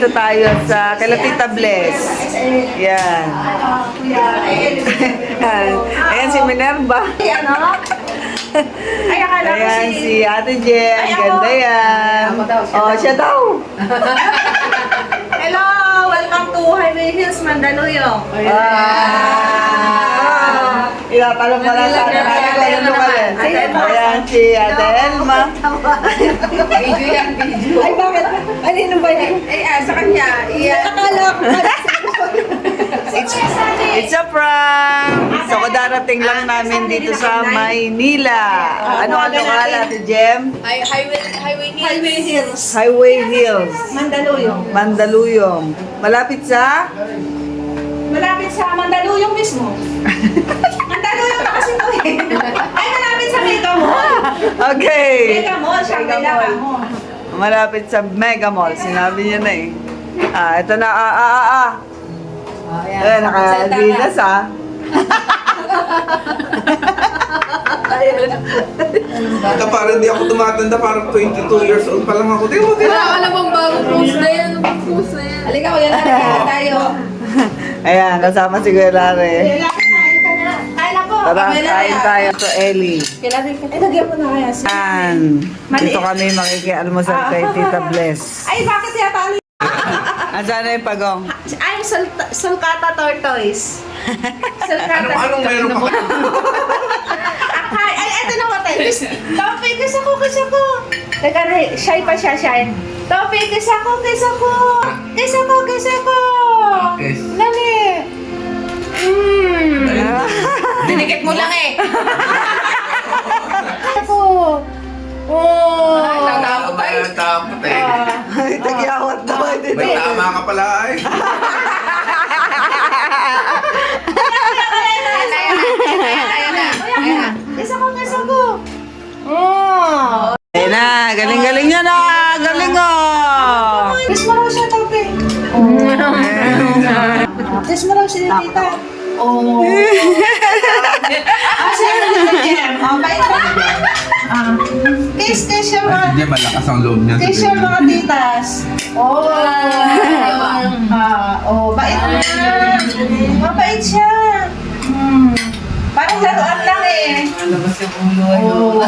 nandito tayo sa kay Tita Bless. Yan. Ayan si Minerva. Ayan si Ate Jen. Ganda yan. Oh, siya daw. Hello! Welcome to Highway Hills, Mandaluyong. Ilatanong pa lang sa atin. Ayan si Ate Elma. Video yan, video. Ay, bakit? Alino ba yan? Sa kanya. Akala ko It's a prank! So, darating lang namin dito sa Maynila. Ano kala, Ate Jem? Highway Hills. Highway Hills. Mandaluyong. Mandaluyong. Malapit sa? Malapit sa Mandaluyong mismo. Mandaluyong na kasi ito eh. Ay, malapit sa Mega Mall. Okay. Mega Mall, Shangri-La mo. Malapit sa Mega Mall. Sinabi niya na eh. Ito na. Ayan, naka-Adidas Ito parang hindi ako tumatanda, parang 22 years old pa lang ako. Tingnan mo, Wala ka namang bagong post na yan. Anong post na yan? Halika, kuya na tayo. Ayan, kasama si Kuya Lare. Kain na po. Tara, kain tayo to Ellie. Ay, lagyan mo na kaya. Ayan. Dito kami makikialmusal kay Tita Bless. Ay, bakit yata? Asan na yung pagong? I'm Sulcata Tortoise. Sulcata. anong meron pa kayo? Ay, eto na what Topi, kiss ako. Teka na, shy pa siya, shy. Topi, kiss ako. Kiss ako. Kiss. Dali. Dinikit mo lang eh. Ako. Oh. Takot tayo. Takot eh. Ay, tagyawat naman dito. May tama ka pala ay. Kiss ako. Oh. Ayan na, galing niya na. Galing oh. Kiss mo raw siya, Topi. Kiss mo raw si Tita. Oh. Siya na Jem. Bait na. Kiss siya mga. Hindi, malakas ang loob niya. Kiss siya mga titas. Oh. Bait na. Mabait siya. Parang laruan lang eh. Labas yung ulo.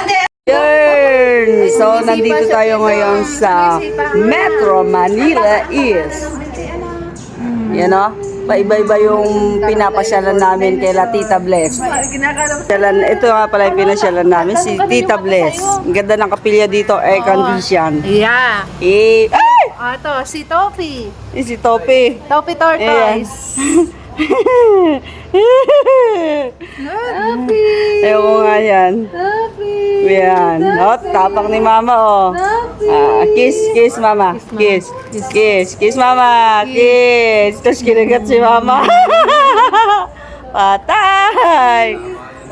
Hindi. Yun! So, nandito tayo ngayon sa Metro Manila East. Yan o. Paiba-iba yung pinapasyalan namin kay Tita Bless. Ito nga pala yung pinasyalan namin, si Tita Bless. Ang ganda ng kapilya dito, air condition. Yeah. Ay! Ito, si Topi. Si Topi. Topi Tortoise. Topi. Ewan ko nga yan. Topi. Yan. O, tapak ni Mama, oh. Kiss, Mama. Kiss, Mama. Kiss. Tapos kinagat si Mama. Patay.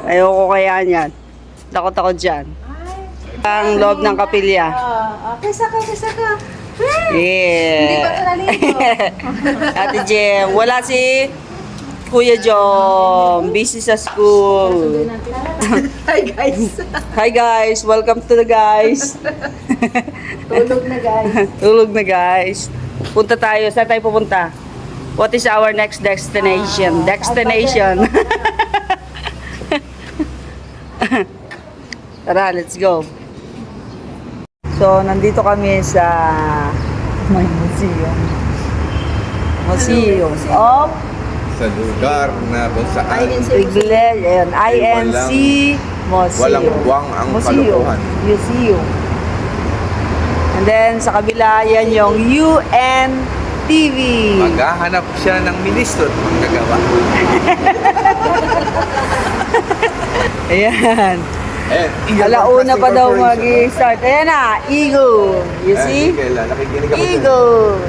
Ayoko kaya yan. Takot ako dyan. Ang loob ng kapilya. Kiss ako. Yeah. Hindi pa ito nalito. Ate Jem, wala si Kuya Jom. Busy sa school. Hi guys. Hi guys, welcome to the guys. Tulog na guys. Punta tayo. Saan tayo pupunta? What is our next destination? Tara, let's go. So, nandito kami sa may museum of Sa lugar na kung saan INC Museum. walang buwang ang kalokohan. Museum. And then, sa kabila, yan yung UNTV. Maghahanap siya ng ministro at manggagawa. Ayan. Ayan. Alauna pa daw mag-start. Ayan na, Eagle. You see? Nakikinig ako dyan. Eagle.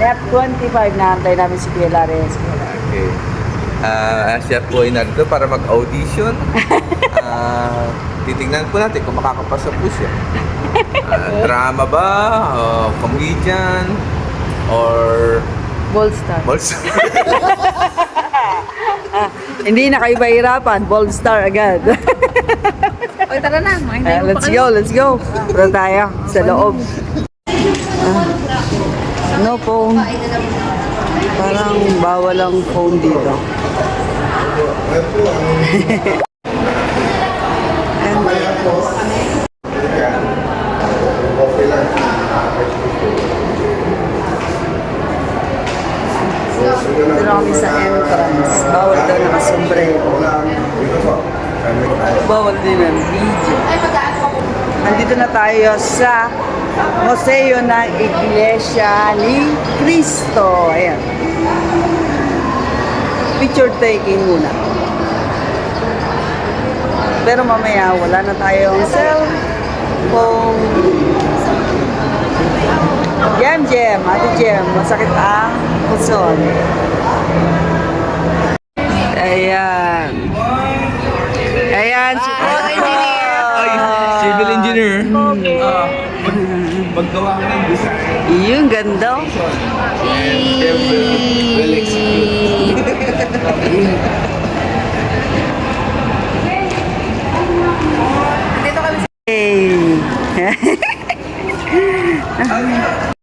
Net 25 na antay namin si Kuya Lares. Okay. Siya po ay narito para mag-audition. Titingnan po natin kung makakapasa po siya. Drama ba? Comedian? Or... Bold Star. Balsa? Hindi na kayo mahirapan. Bold Star agad. O tara na. Let's go. Punta tayo sa loob. No phone. Parang bawal ang phone dito. And, dito na kami sa entrance. Bawal daw nakasombrero. Bawal din ang video. Nandito na tayo sa Museo ng Iglesia ni Cristo. Ayan. Picture taking muna. Pero mamaya wala na tayong cellphone. Jem, Ate Jem, masakit ang puson. Ayan. Ayan, si Civil engineer. Paggawa ko ng design. Yung ganda.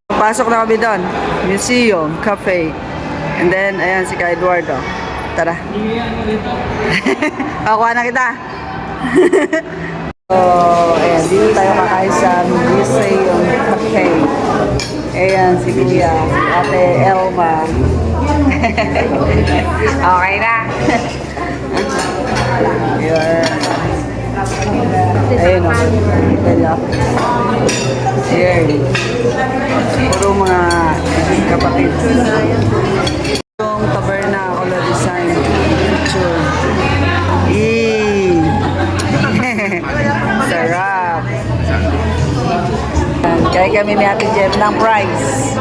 Pasok na kami doon. Museum, cafe. And then, ayan si Ka Eduardo. Tara. Pakuha na kita. So, ayan, dito tayo kakain sa Museum Cafe. Ayan, si Kuya, si Ate Elma. Okay na. Ayan. Ayun o. Hello. Ayan. Puro mga kapatid. Yung tabernacle design picture. Sarap. Kaya kami ni Ate Jem ng price.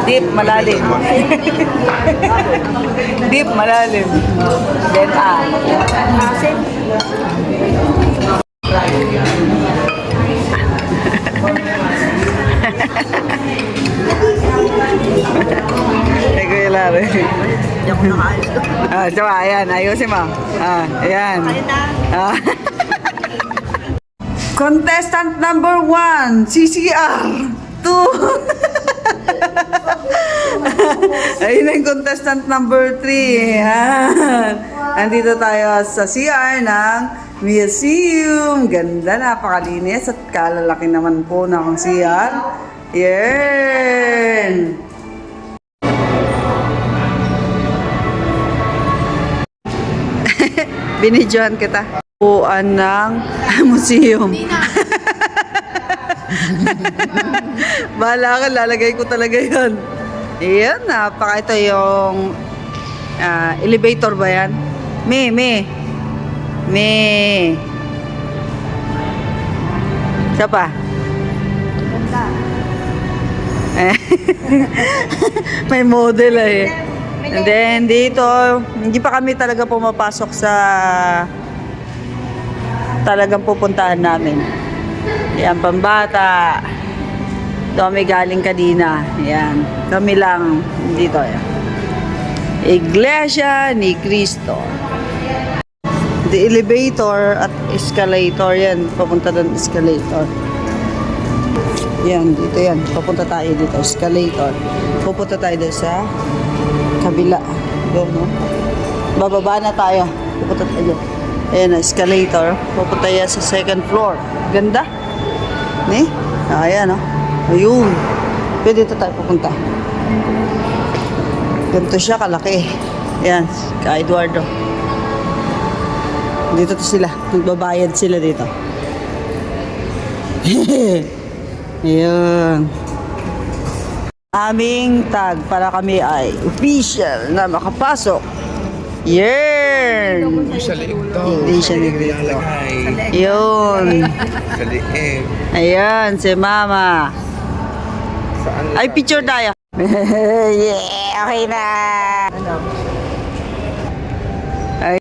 Deep, malalim. Deep, malalim. Then, Ay, Kuya Larry. Diba, ayan, ayusin mo. Ayan. Contestant number 1, CCR. 2. Ayun na yung contestant number 3. Andito tayo sa CR ng museum. Ganda, napakalinis at kalalaki naman po ng CR. Yan. Binidyohan kita. Puan ng museum. Bahala ka, lalagay ko talaga yun. Ayan, napaka ito yung elevator ba yan? Me. Isa pa? May model eh. And then dito, hindi pa kami talaga pumapasok sa talagang pupuntahan namin. Yan, pambata. Ito kami galing kanina. Yan, kami lang dito. Yan. Iglesia ni Cristo. The elevator at escalator. Yan, papunta doon escalator. Yan, dito yan. Papunta tayo dito, escalator. Pupunta tayo doon sa kabila. Doon, no? Bababa na tayo. Pupunta tayo. Ayan, escalator. Pupunta yan sa second floor. Ganda. Ni? Ayan, no? Ayun. Pwede dito tayo pupunta. Ganito siya, kalaki. Ayan, Ka Eduardo. Dito to sila. Nagbabayad sila dito. Ayan. Aming tag para kami ay official na makapasok. Yan! Sa liig to. Hindi siya nagdito. Yun. Sa liig. Ayan, si Mama. Saan? Ay, picture tayo. Yeah, okay na. Ay.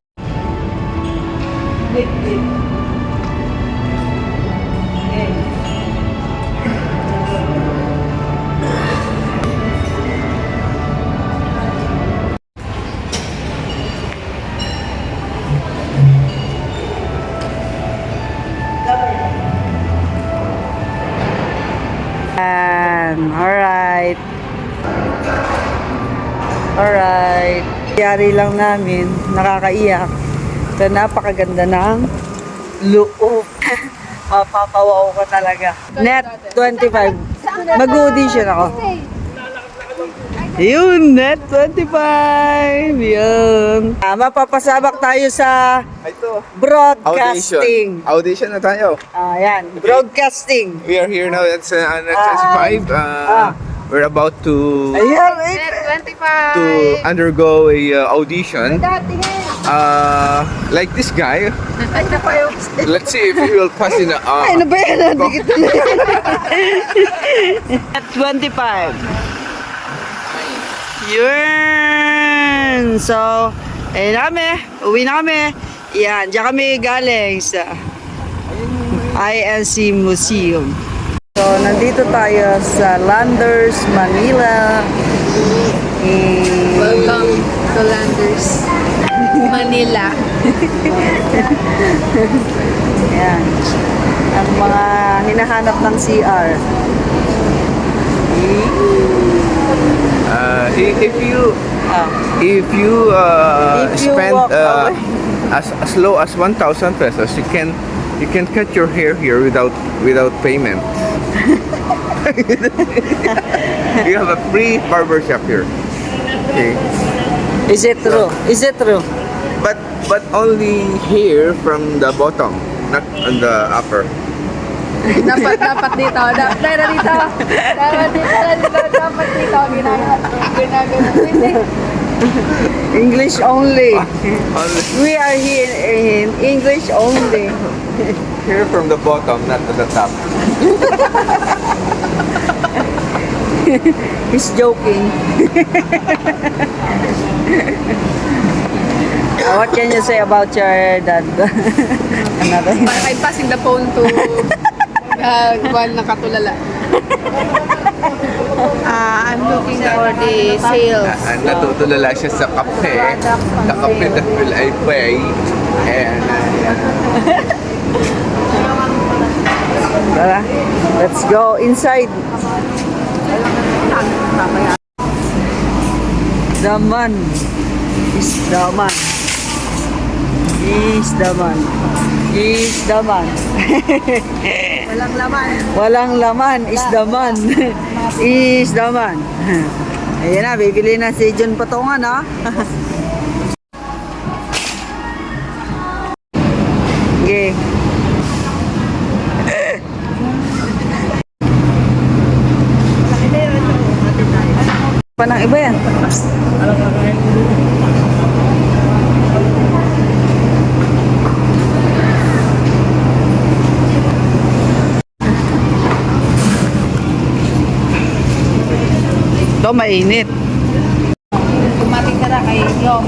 Alright. Yari lang namin, nakakaiyak. Ito, napakaganda ng loob. Mapapawaw ka talaga. Net 25. Mag-audition ako. Yun, net 25. Yun. Mapapasabak tayo sa Ito. broadcasting. Audition na tayo. Yan, broadcasting. We are here now at 25. We're about to Ayan, to undergo a audition. Like this guy. Let's see if he will pass in the ano ba yan? Hindi kita Net 25. Yun! So, uwi na kami. Yan, diyan kami galing sa INC Museum. So, nandito tayo sa Landers, Manila. Welcome to Landers, Manila. Yan. Ang mga hinahanap ng CR. If you Ah. if you If you spend walk away. as low as 1,000 pesos, you can cut your hair here without payment. You have a free barber shop here. Okay. Is it true? Is it true? But only here from the bottom, not on the upper. Dapat dito. Dapat dito. Dapat dito. Ginagawa. English only. Only We are here in English only. here from the bottom, not to the top. He's joking. What can you say about your dad? Another. I'm passing the phone to Juan Nakatulala. I'm looking for the sales. Natutulala siya sa kape. The kape that will I pay. And Tara, let's go inside. Daman is daman. Is daman. Is daman. Walang laman. Walang laman is daman. Is daman. Ayan na, bibili na si John Patungan, ha? Okay. Panang iba yan. Ito mainit. Dumating ka na kay Yom.